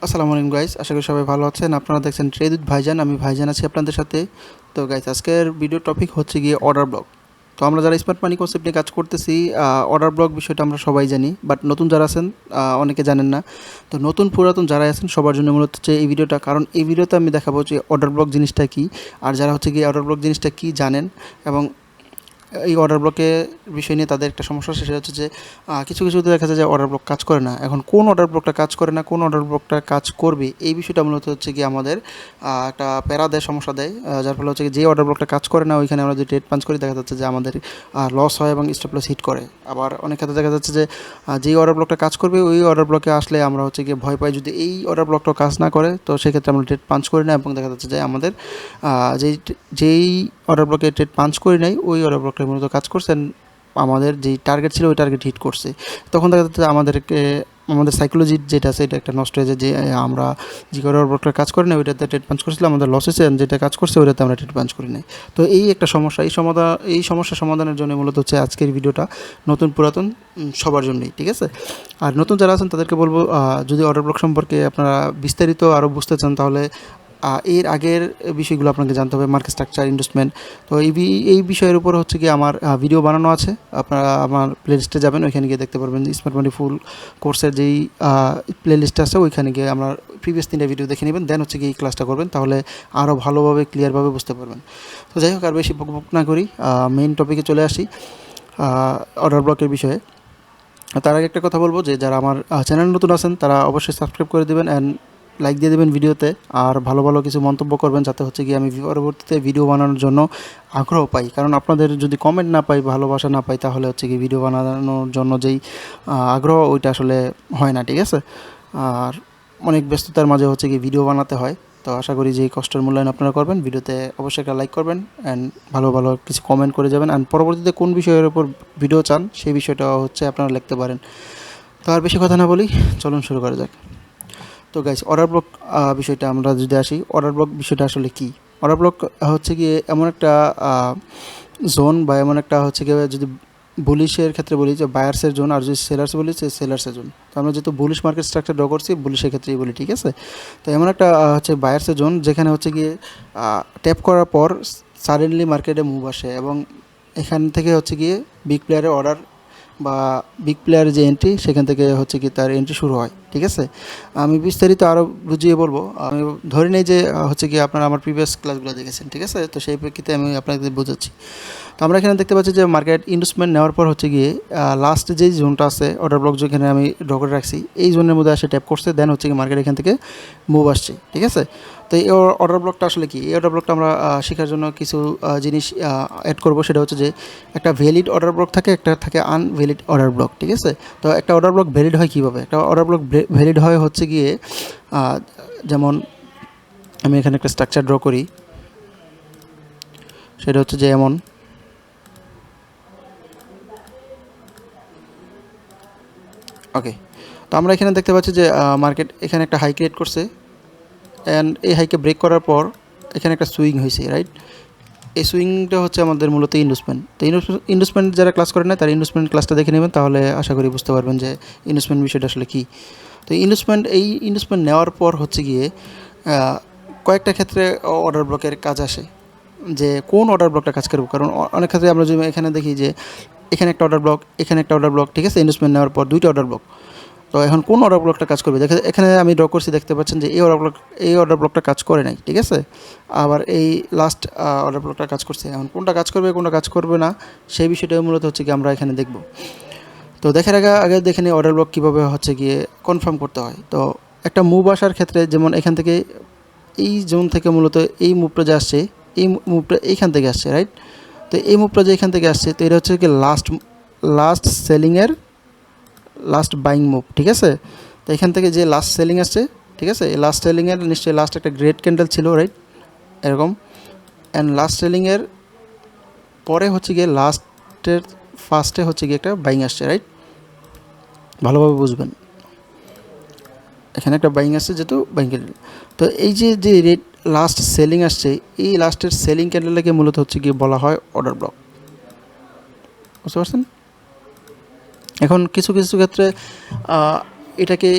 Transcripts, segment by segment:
আসসালামু আলাইকুম গাইস, আশা করি সবাই ভালো আছেন। আপনারা দেখছেন ট্রেড উইথ ভাইজান, আমি ভাইজান আছি আপনাদের সাথে। তো গাইস, আজকের ভিডিও টপিক হচ্ছে গিয়ে অর্ডার ব্লক। তো আমরা যারা স্মার্ট মানি কনসেপ্ট নিয়ে কাজ করতেছি, অর্ডার ব্লক বিষয়টা আমরা সবাই জানি, বাট নতুন যারা আছেন অনেকে জানেন না। তো নতুন পুরাতন যারা আছেন সবার জন্য মূলত হচ্ছে এই ভিডিওটা, কারণ এই ভিডিওতে আমি দেখাবো যে অর্ডার ব্লক জিনিসটা কী, আর যারা হচ্ছে গিয়ে অর্ডার ব্লক জিনিসটা কী জানেন এবং এই অর্ডার ব্লকের বিষয় নিয়ে তাদের একটা সমস্যা সেটা হচ্ছে যে কিছু কিছুতে দেখা যায় যে অর্ডার ব্লক কাজ করে না। এখন কোন অর্ডার ব্লকটা কাজ করে না, কোন অর্ডার ব্লকটা কাজ করবে, এই বিষয়টা মূলত হচ্ছে কি আমাদের একটা প্যারা দেয়, সমস্যা দেয়, যার ফলে হচ্ছে কি যে অর্ডার ব্লকটা কাজ করে না ওইখানে আমরা যদি ট্রেড পাঞ্চ করি দেখা যাচ্ছে যে আমাদের লস হয় এবং স্টপ লস হিট করে। আবার অনেক ক্ষেত্রে দেখা যাচ্ছে যে যেই অর্ডার ব্লকটা কাজ করবে ওই অর্ডার ব্লকে আসলে আমরা হচ্ছে গিয়ে ভয় পাই, যদি এই অর্ডার ব্লকটা কাজ না করে তো সেক্ষেত্রে আমরা ট্রেড পাঞ্চ করি না এবং দেখা যাচ্ছে যে আমাদের যেই যেই অর্ডার ব্লকে ট্রেড পাঞ্চ করি নাই ওই অর্ডার ব্লকটা মূলত কাজ করছেন, আমাদের যেই টার্গেট ছিল ওই টার্গেট হিট করছে। তখন দেখা যাচ্ছে আমাদের সাইকোলজি যেটা আছে এটা একটা নষ্ট হয়ে যায়, যে আমরা যে অর্ডার ব্লকটা কাজ করি না ওইটাতে ট্রেড পাঞ্চ করছিলাম, আমাদের লস হয়েছে, যেটা কাজ করছে ওইটাতে আমরা ট্রেড পাঞ্চ করি নাই। তো এই একটা সমস্যা, এই সমস্যা সমাধানের জন্য মূলত হচ্ছে আজকের ভিডিওটা, নতুন পুরাতন সবার জন্যই, ঠিক আছে। আর নতুন যারা আছেন তাদেরকে বলবো, যদি অর্ডার ব্লক সম্পর্কে আপনারা বিস্তারিত আরও বুঝতে চান তাহলে এর আগের বিষয়গুলো আপনাকে জানতে হবে, মার্কেট স্ট্রাকচার, ইনভেস্টমেন্ট। তো এই বিষয়ের উপর হচ্ছে কি আমার ভিডিও বানানো আছে, আপনারা আমার প্লেলিস্টে যাবেন, ওইখানে গিয়ে দেখতে পারবেন স্মার্ট মানি ফুল কোর্সের যেই প্লেলিস্ট আছে ওইখানে গিয়ে আমরা প্রিভিয়াস 3টা ভিডিও দেখে নেবেন, দেন হচ্ছে কি এই ক্লাসটা করবেন, তাহলে আরও ভালোভাবে ক্লিয়ারভাবে বুঝতে পারবেন। তো যাই হোক, আর বেশি বকবক না করি, মেইন টপিকে চলে আসি, অর্ডার ব্লকের বিষয়ে। তার আগে একটা কথা বলবো যে যারা আমার চ্যানেল নতুন আছেন তারা অবশ্যই সাবস্ক্রাইব করে দেবেন অ্যান্ড লাইক দিয়ে দেবেন ভিডিওতে, আর ভালো ভালো কিছু মন্তব্য করবেন যাতে হচ্ছে গিয়ে আমি পরবর্তীতে ভিডিও বানানোর জন্য আগ্রহ পাই, কারণ আপনাদের যদি কমেন্ট না পাই, ভালোবাসা না পাই, তাহলে হচ্ছে কি ভিডিও বানানোর জন্য যেই আগ্রহ ওইটা আসলে হয় না, ঠিক আছে। আর অনেক ব্যস্ততার মাঝে হচ্ছে কি ভিডিও বানাতে হয়। তো আশা করি যে এই কষ্টের মূল্যায়ন আপনারা করবেন, ভিডিওতে অবশ্যই একটা লাইক করবেন অ্যান্ড ভালো ভালো কিছু কমেন্ট করে যাবেন, অ্যান্ড পরবর্তীতে কোন বিষয়ের উপর ভিডিও চান সেই বিষয়টা হচ্ছে আপনারা লিখতে পারেন। তো আর বেশি কথা না বলি, চলুন শুরু করা যাক। তো গাইস, অর্ডার ব্লক বিষয়টা আমরা যদি আসি, অর্ডার ব্লক বিষয়টা আসলে কী। অর্ডার ব্লক হচ্ছে গিয়ে এমন একটা জোন, বা এমন একটা হচ্ছে গিয়ে, যদি বুলিশের ক্ষেত্রে বলি যে বায়ার্সের জোন, আর যদি সেলার্স বলি যে সেলার্সের জোন। তো আমরা যেহেতু বুলিশ মার্কেট স্ট্রাকচার ড্র করছি, বুলিশের ক্ষেত্রেই বলি, ঠিক আছে। তো এমন একটা হচ্ছে বায়ার্সের জোন যেখানে হচ্ছে গিয়ে ট্যাপ করার পর সাডেনলি মার্কেটে মুভ আসে এবং এখান থেকে হচ্ছে গিয়ে বিগ প্লেয়ারের অর্ডার বা বিগ প্লেয়ারের যে এন্ট্রি, সেখান থেকে হচ্ছে কি তার এন্ট্রি শুরু হয়, ঠিক আছে। আমি বিস্তারিত আরও বুঝিয়ে বলবো, আমি ধরে নিই যে হচ্ছে কি আপনারা আমার প্রিভিয়াস ক্লাসগুলো দেখেছেন, ঠিক আছে। তো সেই প্রেক্ষিতে আমি আপনাদের বোঝাচ্ছি। তো আমরা এখানে দেখতে পাচ্ছি যে মার্কেট ইনভেস্টমেন্ট নেওয়ার পর হচ্ছে গিয়ে লাস্ট যেই জোনটা আছে অর্ডার ব্লক, যেখানে আমি ড্র করে রাখছি, এই জোনের মধ্যে আসে ট্যাপ করছে, দেন হচ্ছে কি মার্কেট এখান থেকে মুভ আসছে, ঠিক আছে। তো এই অর্ডার ব্লকটা আসলে কি, এই অর্ডার ব্লকটা আমরা শেখার জন্য কিছু জিনিস অ্যাড করবো, সেটা হচ্ছে যে একটা ভ্যালিড অর্ডার ব্লক থাকে, একটা থাকে আনভ্যালিড অর্ডার ব্লক, ঠিক আছে। তো একটা অর্ডার ব্লক ভ্যালিড হয় কীভাবে, একটা অর্ডার ব্লক ভ্যালিড হয় হচ্ছে গিয়ে যেমন আমি এখানে একটা স্ট্রাকচার ড্র করি, সেটা হচ্ছে যে এমন, ওকে। তো আমরা এখানে দেখতে পাচ্ছি যে মার্কেট এখানে একটা হাই ক্রিয়েট করছে অ্যান্ড এই হাইকে ব্রেক করার পর এখানে একটা সুইং হয়েছে, রাইট। এই সুইংটা হচ্ছে আমাদের মূলত ইনভেস্টমেন্ট। তো ইনভেস্টমেন্ট যারা ক্লাস করে না তারা ইনভেস্টমেন্ট ক্লাসটা দেখে নেবেন, তাহলে আশা করি বুঝতে পারবেন যে ইনভেস্টমেন্ট বিষয়টা আসলে কী। তো ইনভেস্টমেন্ট নেওয়ার পর হচ্ছে গিয়ে কয়েকটা ক্ষেত্রে অর্ডার ব্লকের কাজ আসে, যে কোন অর্ডার ব্লকটা কাজ করবো, কারণ অনেক ক্ষেত্রে আমরা যদি এখানে দেখি যে এখানে একটা অর্ডার ব্লক, এখানে একটা অর্ডার ব্লক, ঠিক আছে, ইনভেস্টমেন্ট নেওয়ার পর 2টা অর্ডার ব্লক। তো এখন কোন অর্ডার ব্লকটা কাজ করবে, এখানে আমি ড্র করছি, দেখতে পাচ্ছেন যে এই অর্ডার ব্লকটা কাজ করে নাই, ঠিক আছে। আবার এই লাস্ট অর্ডার ব্লকটা কাজ করছে, এখন কোনটা কাজ করবে কোনটা কাজ করবে না সেই বিষয়টা মূলত হচ্ছে কি আমরা এখানে দেখব। তো দেখার আগে দেখে নিই অর্ডার ব্লক কীভাবে হচ্ছে গিয়ে কনফার্ম করতে হয়। তো একটা মুভ আসার ক্ষেত্রে, যেমন এখান থেকে এই জোন থেকে মূলত এই মুভটা যে আসছে, এই মুভটা এইখান থেকে আসছে, রাইট। তো এই মুভটা যে এখান থেকে আসছে, তো এটা হচ্ছে কি লাস্ট সেলিংয়ের লাস্ট বাইং মুভ, ঠিক আছে। তো এখান থেকে যে লাস্ট সেলিং আসছে, ঠিক আছে, এই লাস্ট সেলিংয়ের নিশ্চয়ই লাস্ট একটা গ্রেট ক্যান্ডেল ছিল, রাইট, এরকম। অ্যান্ড লাস্ট সেলিংয়ের পরে হচ্ছে গিয়ে লাস্টের ফার্স্টে হচ্ছে গিয়ে একটা বাইং আসছে, রাইট, ভালোভাবে বুঝবেন। এখানে একটা বাইং আসছে, যেহেতু বাইং ক্যান্ডেল। তো এই যে রেট লাস্ট সেলিং আসছে, এই লাস্টের সেলিং ক্যান্ডেলটাকে মূলত হচ্ছে গিয়ে বলা হয় অর্ডার ব্লক, বুঝতে পারছেন। এখন কিছু কিছু ক্ষেত্রে এটাকে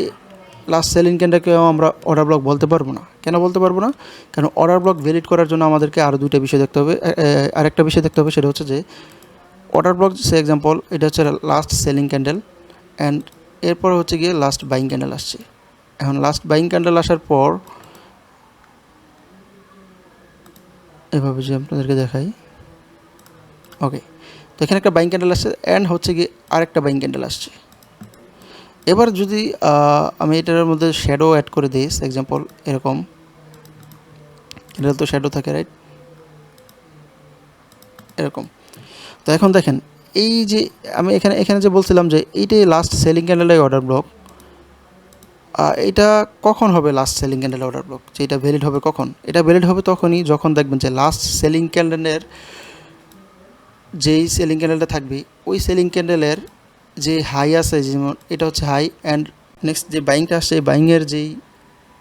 লাস্ট সেলিং ক্যান্ডেলকেও আমরা অর্ডার ব্লক বলতে পারবো না। কেন বলতে পারবো না? কারণ অর্ডার ব্লক ভ্যালিড করার জন্য আমাদেরকে আরও দুইটা বিষয় দেখতে হবে। আরেকটা বিষয় দেখতে হবে, সেটা হচ্ছে যে অর্ডার ব্লক সে এক্সাম্পল এটা হচ্ছে লাস্ট সেলিং ক্যান্ডেল অ্যান্ড এরপর হচ্ছে গিয়ে লাস্ট বাইং ক্যান্ডেল আসছে। এখন লাস্ট বাইং ক্যান্ডেল আসার পর এভাবে যে আপনাদেরকে দেখাই, ওকে, তো এখানে একটা বাইং ক্যান্ডেল আসছে অ্যান্ড হচ্ছে গিয়ে আরেকটা বাইং ক্যান্ডেল আসছে। এবার যদি আমি এটার মধ্যে শ্যাডো অ্যাড করে দিই, এক্সাম্পল এরকম, এটা তো শ্যাডো থাকে রাইট, এরকম। তো এখন দেখেন এই যে আমি এখানে যে বলছিলাম যে এইটাই লাস্ট সেলিং ক্যান্ডেলের অর্ডার ব্লক, এটা কখন হবে last selling candle order block? যে এটা ভ্যালিড হবে কখন? এটা ভ্যালিড হবে তখনই যখন দেখবেন যে লাস্ট সেলিং ক্যান্ডেলের যেই সেলিং ক্যান্ডেলটা থাকবে ওই সেলিং ক্যান্ডেলের যে হাই আছে, যেমন এটা হচ্ছে হাই অ্যান্ড নেক্সট যে বাইংটা আসছে এই বাইংয়ের যেই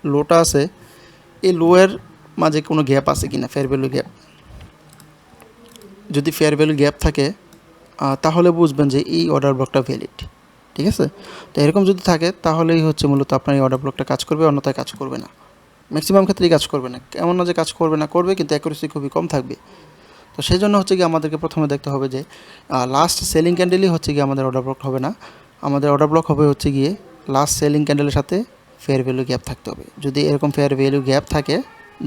লোটা আছে এই লোয়ের মাঝে কোনো গ্যাপ আছে কি না, ফেয়ার ভ্যালু গ্যাপ। যদি ফেয়ার ভ্যালু গ্যাপ থাকে তাহলে বুঝবেন যে এই অর্ডার ব্লকটা ভ্যালিড, ঠিক আছে? তো এরকম যদি থাকে তাহলেই হচ্ছে মূলত আপনার এই অর্ডার ব্লকটা কাজ করবে, অন্যথায় কাজ করবে না। ম্যাক্সিমাম ক্ষেত্রেই কাজ করবে না, এমন না যে কাজ করবে না, করবে, কিন্তু অ্যাকুরেসি খুবই কম থাকবে। তো সেই জন্য হচ্ছে কি আমাদেরকে প্রথমে দেখতে হবে যে লাস্ট সেলিং ক্যান্ডেলই হচ্ছে গিয়ে আমাদের অর্ডার ব্লক হবে না, আমাদের অর্ডার ব্লক হবে হচ্ছে গিয়ে লাস্ট সেলিং ক্যান্ডেলের সাথে ফেয়ার ভ্যালু গ্যাপ থাকতে হবে। যদি এরকম ফেয়ার ভ্যালু গ্যাপ থাকে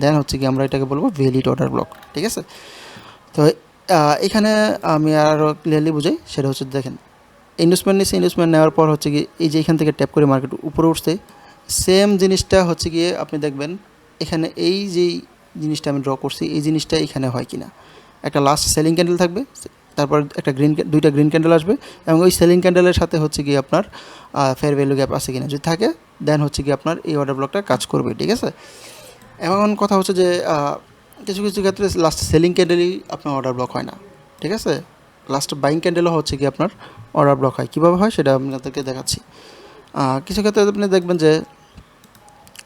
দেন হচ্ছে কি আমরা এটাকে বলবো ভ্যালিড অর্ডার ব্লক, ঠিক আছে? তো এখানে আমি আরও ক্লিয়ারলি বুঝাই, সেটা হচ্ছে দেখেন ইনভেস্টমেন্ট নিচ্ছে, ইনভেস্টমেন্ট নেওয়ার পর হচ্ছে গিয়ে এই যে এখান থেকে ট্যাপ করে মার্কেট উপরে উঠছে, সেম জিনিসটা হচ্ছে গিয়ে আপনি দেখবেন এখানে এই যেই জিনিসটা আমি ড্র করছি এই জিনিসটা এখানে হয় কি না। একটা লাস্ট সেলিং ক্যান্ডেল থাকবে, তারপর একটা দুইটা গ্রিন ক্যান্ডেল আসবে এবং ওই সেলিং ক্যান্ডেলের সাথে হচ্ছে গিয়ে আপনার ফেয়ার ভ্যালু গ্যাপ আছে কিনা, যদি থাকে দেন হচ্ছে গিয়ে আপনার এই অর্ডার ব্লকটা কাজ করবে, ঠিক আছে? এমন কথা হচ্ছে যে কিছু কিছু ক্ষেত্রে লাস্ট সেলিং ক্যান্ডেলই আপনার অর্ডার ব্লক হয় না, ঠিক আছে? লাস্ট বাইং ক্যান্ডেলও হচ্ছে কি আপনার অর্ডার ব্লক হয়। কীভাবে হয় সেটা আপনাদেরকে দেখাচ্ছি। কিছু ক্ষেত্রে আপনি দেখবেন যে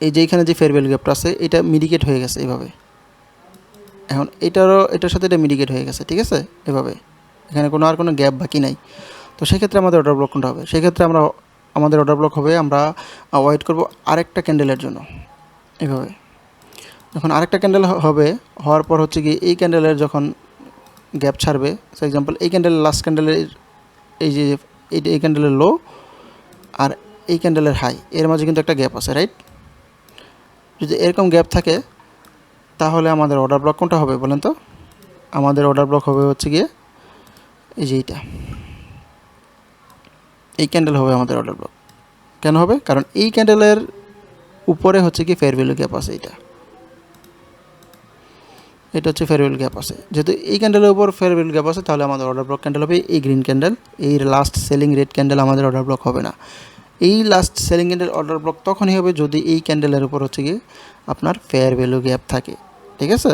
এই যে এখানে যে ফেয়ার ভ্যালু গ্যাপটা আছে এটা মিডিকেট হয়ে গেছে এইভাবে, এখন এটার সাথে এটা মিডিকেট হয়ে গেছে, ঠিক আছে? এভাবে এখানে আর কোনো গ্যাপ বাকি নাই। তো সেক্ষেত্রে আমাদের অর্ডার ব্লক কোনটা হবে? সেক্ষেত্রে আমাদের অর্ডার ব্লক হবে, আমরা ওয়েট করব আরেকটা ক্যান্ডেলের জন্য। এভাবে যখন আরেকটা ক্যান্ডেল হবে, হওয়ার পর হচ্ছে কি এই ক্যান্ডেলের যখন গ্যাপ ছাড়বে, ফর এক্সাম্পল এই ক্যান্ডেলের লাস্ট ক্যান্ডেলের এই যে এই ক্যান্ডেলের লো আর এই ক্যান্ডেলের হাই, এর মাঝে কিন্তু একটা গ্যাপ আছে রাইট? যদি এরকম গ্যাপ থাকে তাহলে আমাদের অর্ডার ব্লক কোনটা হবে বলেন তো? আমাদের অর্ডার ব্লক হবে হচ্ছে গিয়ে এই যে এই ক্যান্ডেল হবে আমাদের অর্ডার ব্লক। কেন হবে? কারণ এই ক্যান্ডেলের উপরে হচ্ছে কি ফেয়ার ভ্যালু গ্যাপ আছে, এটা হচ্ছে ফেয়ার ভ্যালু গ্যাপ আছে। যেহেতু এই ক্যান্ডেলের উপর ফেয়ার ভ্যালু গ্যাপ আছে তাহলে আমাদের অর্ডার ব্লক ক্যান্ডেল হবে এই গ্রিন ক্যান্ডেল, এই লাস্ট সেলিং রেড ক্যান্ডেল আমাদের অর্ডার ব্লক হবে না। এই last selling candle order block তখনই হবে যদি এই ক্যান্ডেলের উপর হচ্ছে গিয়ে আপনার ফেয়ার ভ্যালু গ্যাপ থাকে, ঠিক আছে?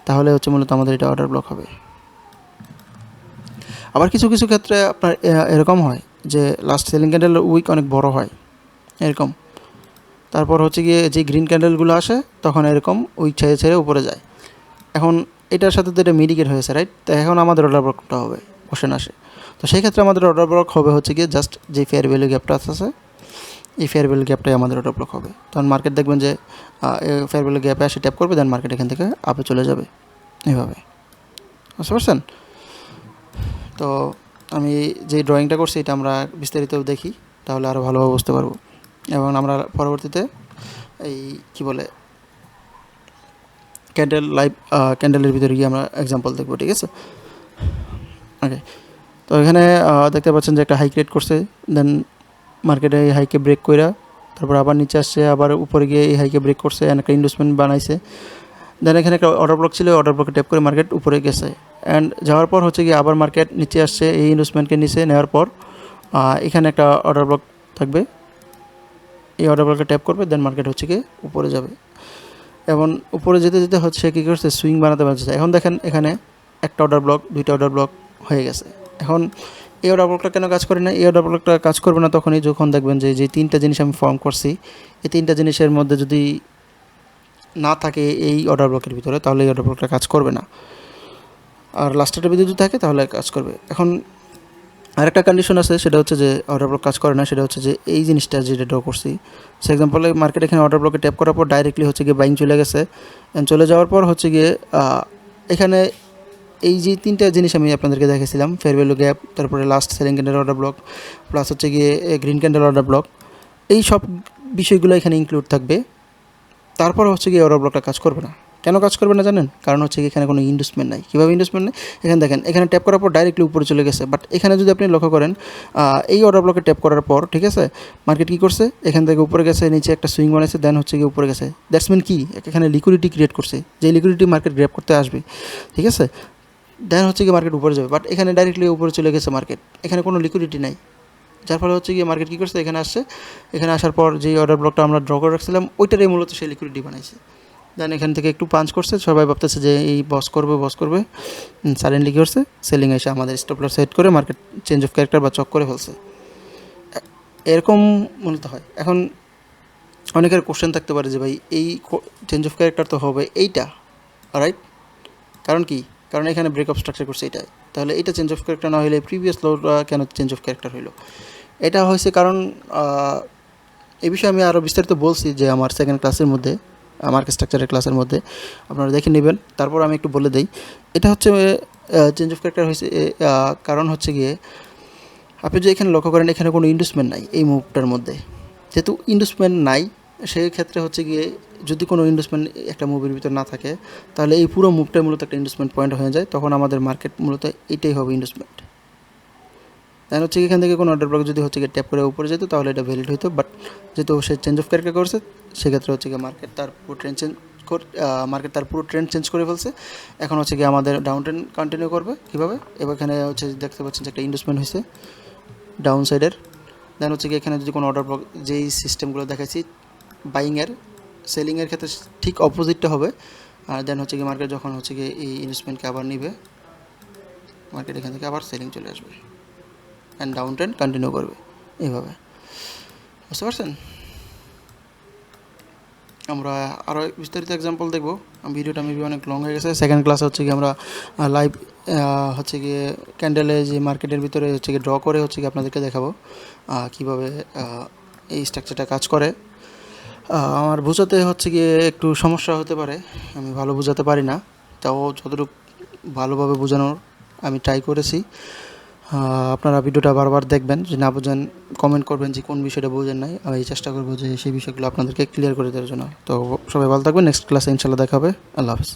তাহলে হচ্ছে মূলত আমাদের এটা অর্ডার ব্লক হবে। আবার কিছু কিছু ক্ষেত্রে আপনার এরকম হয় যে লাস্ট সেলিং ক্যান্ডেল উইক অনেক বড় হয় এরকম, তারপর হচ্ছে গিয়ে যে গ্রিন ক্যান্ডেলগুলো আসে তখন এরকম উইক ছেড়ে ছেড়ে উপরে যায়। এখন এটার সাথে তো এটা মিডিকেট হয়েছে রাইট? তো এখন আমাদের অর্ডার ব্লকটা হবে কোশ্চেন আসে। তো সেই ক্ষেত্রে আমাদের অর্ডার ব্লক হবে হচ্ছে গিয়ে জাস্ট যে ফেয়ার ভ্যালু গ্যাপটা আছে এই ফেয়ার ভ্যালু গ্যাপটাই আমাদের অর্ডার ব্লক হবে। তখন মার্কেট দেখবেন যে ফেয়ার ভ্যালু গ্যাপে আসে ট্যাপ করবে, দেন মার্কেট এখান থেকে আপে চলে যাবে এইভাবে, বুঝতে পারছেন? তো আমি যে ড্রয়িংটা করছি এটা আমরা বিস্তারিত দেখি তাহলে আরও ভালোভাবে বুঝতে পারবো এবং আমরা পরবর্তীতে এই কী বলে ক্যান্ডেলের ভিতরে গিয়ে আমরা এক্সাম্পল দেখবো, ঠিক আছে? ওকে, তো এখানে দেখতে পাচ্ছেন যে একটা হাই ক্রিয়েট করছে, দেন মার্কেটে এই হাইকে ব্রেক কইরা তারপর আবার নিচে আসছে, আবার উপরে গিয়ে এই হাইকে ব্রেক করছে অ্যান্ড একটা ইনভেস্টমেন্ট বানাইছে। দেন এখানে একটা অর্ডার ব্লক ছিল, অর্ডার ব্লকে ট্যাপ করে মার্কেট উপরে গেছে অ্যান্ড যাওয়ার পর হচ্ছে গিয়ে আবার মার্কেট নিচে আসছে, এই ইনভেস্টমেন্টকে নিচে নেওয়ার পর এখানে একটা অর্ডার ব্লক থাকবে, এই অর্ডার ব্লকে ট্যাপ করবে, দেন মার্কেট হচ্ছে গিয়ে উপরে যাবে এবং উপরে যেতে যেতে হচ্ছে কী করছে সুইং বানাতে পারছে। এখন দেখেন এখানে একটা অর্ডার ব্লক, দুইটা অর্ডার ব্লক হয়ে গেছে। এখন এই অর্ডার ব্লকটা কেন কাজ করে না? এই অর্ডার ব্লকটা কাজ করবে না তখনই যখন দেখবেন যে যে তিনটা জিনিস আমি ফর্ম করছি এই তিনটা জিনিসের মধ্যে যদি না থাকে এই অর্ডার ব্লকের ভিতরে তাহলে এই অর্ডার ব্লকটা কাজ করবে না, আর লাস্টের ভিতরে যদি থাকে তাহলে কাজ করবে। এখন আরেকটা কন্ডিশন আছে, সেটা হচ্ছে যে অর্ডার ব্লক কাজ করে না, সেটা হচ্ছে যে এই জিনিসটা যেটা ড্র করছি। সো এক্সাম্পলে মার্কেট এখানে অর্ডার ব্লকে ট্যাপ করার পর ডাইরেক্টলি হচ্ছে গিয়ে বাইং চলে গেছে, অ্যান্ড চলে যাওয়ার পর হচ্ছে গিয়ে এখানে এই যে তিনটা জিনিস আমি আপনাদেরকে দেখেছিলাম, ফেয়ার ভ্যালু গ্যাপ, তারপরে last selling candle order block, plus হচ্ছে গিয়ে গ্রিন ক্যান্ডেল অর্ডার ব্লক, এই সব বিষয়গুলো এখানে ইনক্লুড থাকবে। তারপর হচ্ছে গিয়ে অর্ডার ব্লকটা কাজ করবে না। কেন কাজ করবে না জানেন? কারণ হচ্ছে কি এখানে কোনো ইনভেস্টমেন্ট নাই। কীভাবে ইনভেস্টমেন্ট নেই? এখানে দেখেন, এখানে ট্যাপ করার পর ডাইরেক্টলি উপরে চলে গেছে, বাট এখানে যদি আপনি লক্ষ্য করেন এই অর্ডার ব্লকে ট্যাপ করার পর, ঠিক আছে, মার্কেট কী করছে, এখান থেকে উপরে গেছে, নিচে একটা সুইং বানাইছে, দেন হচ্ছে গিয়ে উপরে গেছে। দ্যাটস মিন কি, এখানে লিকুইডিটি ক্রিয়েট করছে, যে লিকুইডিটি মার্কেট গ্র্যাব করতে আসবে, ঠিক আছে, দেন হচ্ছে গিয়ে মার্কেট উপরে যাবে। বাট এখানে ডাইরেক্টলি উপরে চলে গেছে মার্কেট, এখানে কোনো লিকুইডিটি নাই, যার ফলে হচ্ছে গিয়ে মার্কেট কী করছে, এখানে আসছে, এখানে আসার পর যেই অর্ডার ব্লকটা আমরা ড্র করে রাখছিলাম ওইটারই মূলত সেই লিকুইডিটি বানাইছে। দেন এখান থেকে একটু পাঞ্চ করছে, সবাই ভাবতেছে যে এই বস করবে, সাডেনলি কী করছে, সেলিং এসে আমাদের স্টপ লস সেট করে মার্কেট চেঞ্জ অফ ক্যারেক্টার বা চক করে ফেলছে। এরকম মূলত হয়। এখন অনেকের কোশ্চেন থাকতে পারে যে ভাই এই চেঞ্জ অফ ক্যারেক্টার তো হবে এইটা, রাইট? কারণ কি? কারণ এখানে ব্রেকআপ স্ট্রাকচার করছে এটাই, তাহলে এটা চেঞ্জ অফ ক্যারেক্টার না হলে প্রিভিয়াস লোটা কেন চেঞ্জ অফ ক্যারেক্টার হইলো? এটা হয়েছে কারণ এই বিষয়ে আমি আরও বিস্তারিত বলছি যে আমার সেকেন্ড ক্লাসের মধ্যে, মার্কেট স্ট্রাকচারের ক্লাসের মধ্যে, আপনারা দেখে নেবেন। তারপর আমি একটু বলে দিই, এটা হচ্ছে চেঞ্জ অফ ক্যারেক্টার হয়েছে কারণ হচ্ছে গিয়ে আপনি যদি এখানে লক্ষ্য করেন, এখানে কোনো ইনভেস্টমেন্ট নাই এই মুভটার মধ্যে। যেহেতু ইনভেস্টমেন্ট নাই, সেই ক্ষেত্রে হচ্ছে গিয়ে যদি কোনো ইনভেস্টমেন্ট একটা মুভের ভিতর না থাকে, তাহলে এই পুরো মুভটাই মূলত একটা ইনভেস্টমেন্ট পয়েন্ট হয়ে যায়, তখন আমাদের মার্কেট মূলত এটাই হবে ইনভেস্টমেন্ট। দেন হচ্ছে এখান থেকে কোনো অর্ডার ব্লক যদি হচ্ছে গিয়ে ট্যাপ করে উপরে যেত, তাহলে এটা ভ্যালিড হতো। বাট যেহেতু সে চেঞ্জ অফ ক্যারেক্টার করছে, সেক্ষেত্রে হচ্ছে গিয়ে মার্কেট তার পুরো ট্রেন্ড চেঞ্জ করে ফেলছে। এখন হচ্ছে গিয়ে আমাদের ডাউন ট্রেন্ড কন্টিনিউ করবে। কীভাবে? এবার এখানে হচ্ছে দেখতে পাচ্ছেন যে একটা ইনভেস্টমেন্ট হয়েছে ডাউন সাইডের। দেন হচ্ছে গিয়ে এখানে যদি কোনো অর্ডার ব্লক, যেই সিস্টেমগুলো দেখাচ্ছি বাইংয়ের, সেলিংয়ের ক্ষেত্রে ঠিক অপোজিটটা হবে। আর দেন হচ্ছে গিয়ে মার্কেট যখন হচ্ছে গিয়ে এই ইনভেস্টমেন্টকে আবার নিবে, মার্কেট এখান থেকে আবার সেলিং চলে আসবে অ্যান্ড ডাউন ট্রেন্ড কন্টিনিউ করবে, এইভাবে। বুঝতে পারছেন? আমরা আরও বিস্তারিত এক্সাম্পল দেখব। ভিডিওটা মেবি অনেক লং হয়ে গেছে। সেকেন্ড ক্লাসে হচ্ছে গিয়ে আমরা লাইভ হচ্ছে গিয়ে ক্যান্ডেলে যে মার্কেটের ভিতরে হচ্ছে গিয়ে ড্র করে হচ্ছে গিয়ে আপনাদেরকে দেখাবো কীভাবে এই স্ট্রাকচারটা কাজ করে। আমার বোঝাতে হচ্ছে গিয়ে একটু সমস্যা হতে পারে, আমি ভালো বোঝাতে পারি না, তাও যতটুকু ভালোভাবে বোঝানোর আমি ট্রাই করেছি। আপনারা ভিডিওটা বারবার দেখবেন, যদি না বোঝেন কমেন্ট করবেন যে কোন বিষয়টা বোঝেন নাই, আমি চেষ্টা করবো যে সেই বিষয়গুলো আপনাদেরকে ক্লিয়ার করে দেওয়ার জন্য। তো সবাই ভালো থাকবেন, নেক্সট ক্লাসে ইনশাল্লাহ দেখা হবে। আল্লাহ হাফেজ।